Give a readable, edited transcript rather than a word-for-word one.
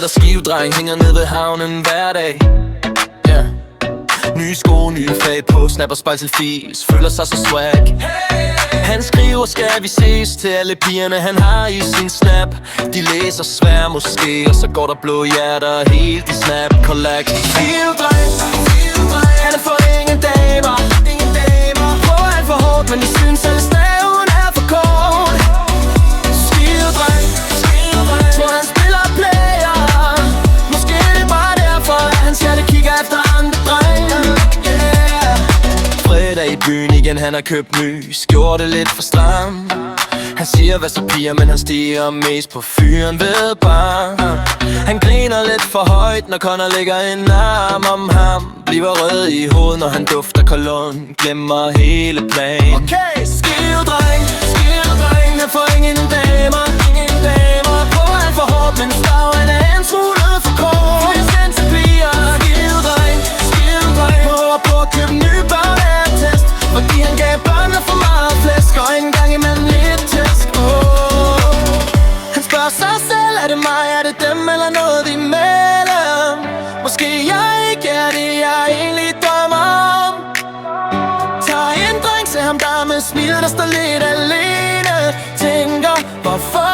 og skivedreng hænger ned ved havnen hver dag. Yeah. Nye sko, nye fag på, snapper spejl til fis, føler sig så swag. Han skriver, skal vi ses, til alle pigerne han har i sin snap. De læser svær måske, og så går der blå hjerter helt i snap. Collect. Skivedreng, han er for ingen damer. Prøver han for hårdt, men de synes alle snaven er for kort. Skivedreng, tror han spiller player. Måske er det bare derfor, at han skal kigger efter andre drenge. Fredag i byen igen, han har købt ny, gjort det lidt for stram. Han siger hvad så piger, men han stiger mest på fyren ved bar. Han griner lidt for højt, når Connor lægger en arm om ham. Bliver rød i hovedet, når han dufter cologne, glemmer hele planen. Okay, skivedreng, han får ingen damer. Prøver han for hårdt, men staven er en smule for kort. Flest til piger, skivedreng, prøver på at købe nye børneattest, fordi han gav børnene for meget flæsk, og en gang imellem lidt tæsk. Han spørger sig selv, er det mig, er det dem, eller noget imellem? Måske jeg ikke er det, jeg egentlig drømmer om. Tager en drink til ham, der med smil, der står lidt alene. Tænker, hvorfor